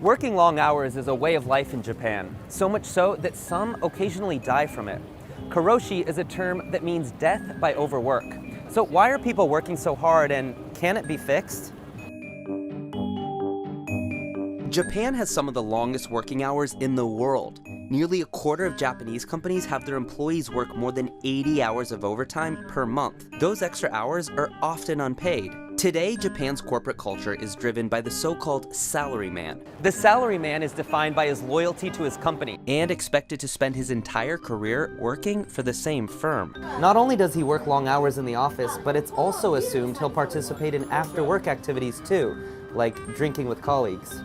Working long hours is a way of life in Japan, so much so that some occasionally die from it. Karoshi is a term that means death by overwork. So why are people working so hard, and can it be fixed? Japan has some of the longest working hours in the world. Nearly a quarter of Japanese companies have their employees work more than 80 hours of overtime per month. Those extra hours are often unpaid. Today, Japan's corporate culture is driven by the so-called salaryman. The salaryman is defined by his loyalty to his company And expected to spend his entire career working for the same firm. Not only does he work long hours in the office, but it's also assumed he'll participate in after-work activities too, like drinking with colleagues.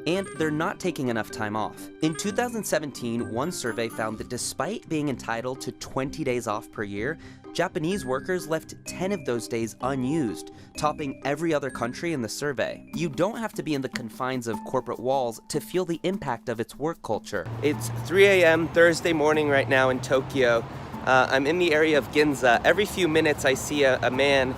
And they're not taking enough time off. In 2017, one survey found that despite being entitled to 20 days off per year, Japanese workers left 10 of those days unused, topping every other country in the survey. You don't have to be in the confines of corporate walls to feel the impact of its work culture. It's 3 a.m. Thursday morning right now in Tokyo. I'm in the area of Ginza. Every few minutes I see a man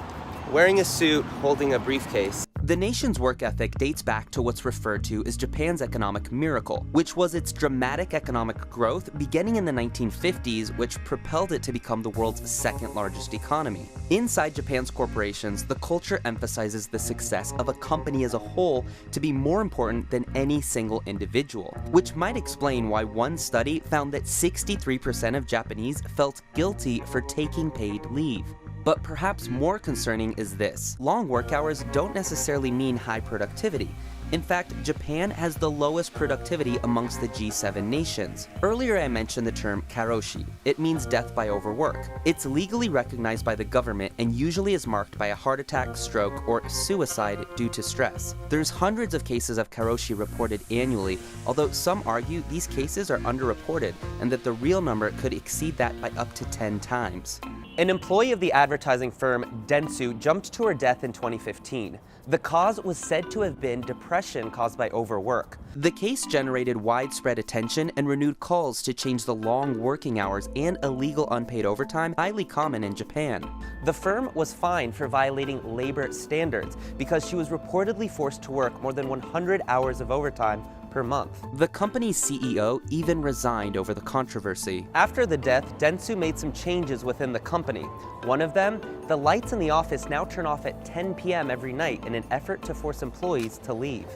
wearing a suit holding a briefcase. The nation's work ethic dates back to what's referred to as Japan's economic miracle, which was its dramatic economic growth beginning in the 1950s, which propelled it to become the world's second largest economy. Inside Japan's corporations, the culture emphasizes the success of a company as a whole to be more important than any single individual, which might explain why one study found that 63% of Japanese felt guilty for taking paid leave. But perhaps more concerning is this: long work hours don't necessarily mean high productivity. In fact, Japan has the lowest productivity amongst the G7 nations. Earlier I mentioned the term karoshi. It means death by overwork. It's legally recognized by the government and usually is marked by a heart attack, stroke, or suicide due to stress. There's hundreds of cases of karoshi reported annually, although some argue these cases are underreported and that the real number could exceed that by up to 10 times. An employee of the advertising firm Dentsu jumped to her death in 2015. The cause was said to have been depression caused by overwork. The case generated widespread attention and renewed calls to change the long working hours and illegal unpaid overtime highly common in Japan. The firm was fined for violating labor standards because she was reportedly forced to work more than 100 hours of overtime per month. The company's CEO even resigned over the controversy. After the death, Dentsu made some changes within the company. One of them, the lights in the office now turn off at 10 p.m. every night in an effort to force employees to leave.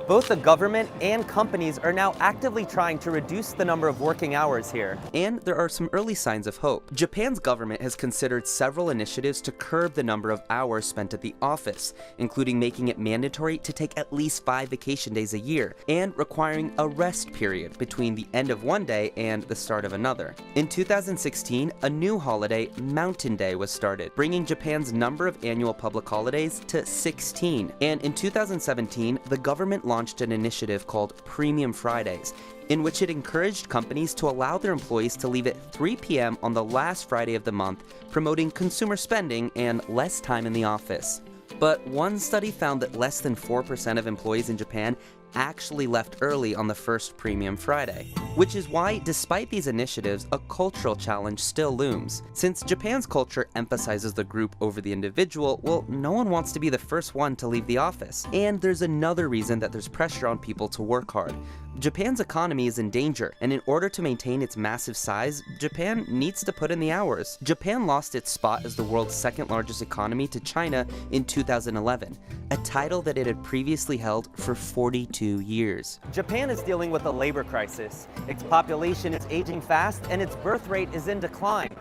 Both the government and companies are now actively trying to reduce the number of working hours here. And there are some early signs of hope. Japan's government has considered several initiatives to curb the number of hours spent at the office, including making it mandatory to take at least 5 vacation days a year, and requiring a rest period between the end of one day and the start of another. In 2016, a new holiday, Mountain Day, was started, bringing Japan's number of annual public holidays to 16. And in 2017, the government launched an initiative called Premium Fridays, in which it encouraged companies to allow their employees to leave at 3 p.m. on the last Friday of the month, promoting consumer spending and less time in the office. But one study found that less than 4% of employees in Japan actually left early on the first Premium Friday, which is why, despite these initiatives, a cultural challenge still looms. Since Japan's culture emphasizes the group over the individual, well, no one wants to be the first one to leave the office. And there's another reason that there's pressure on people to work hard. Japan's economy is in danger, and in order to maintain its massive size, Japan needs to put in the hours. Japan lost its spot as the world's second largest economy to China in 2011, a title that it had previously held for 42 years. Japan is dealing with a labor crisis. Its population is aging fast and its birth rate is in decline.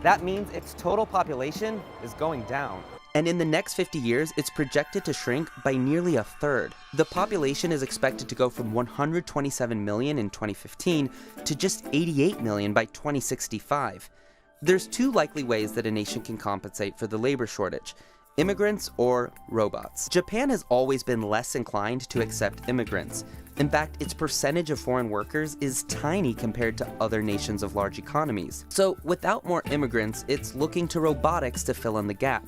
That means its total population is going down. And in the next 50 years, it's projected to shrink by nearly a third. The population is expected to go from 127 million in 2015 to just 88 million by 2065. There's 2 likely ways that a nation can compensate for the labor shortage: immigrants or robots. Japan has always been less inclined to accept immigrants. In fact, its percentage of foreign workers is tiny compared to other nations of large economies. So without more immigrants, it's looking to robotics to fill in the gap.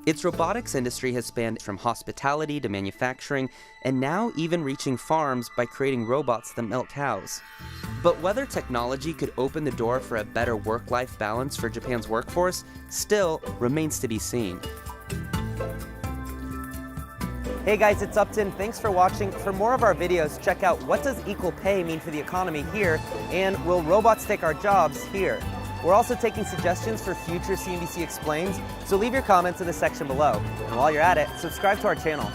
Its robotics industry has spanned from hospitality to manufacturing, and now even reaching farms by creating robots that milk cows. But whether technology could open the door for a better work-life balance for Japan's workforce still remains to be seen. Hey guys, it's Upton. Thanks for watching. For more of our videos, check out what does equal pay mean for the economy here, and will robots take our jobs here? We're also taking suggestions for future CNBC Explains, so leave your comments in the section below. And while you're at it, subscribe to our channel.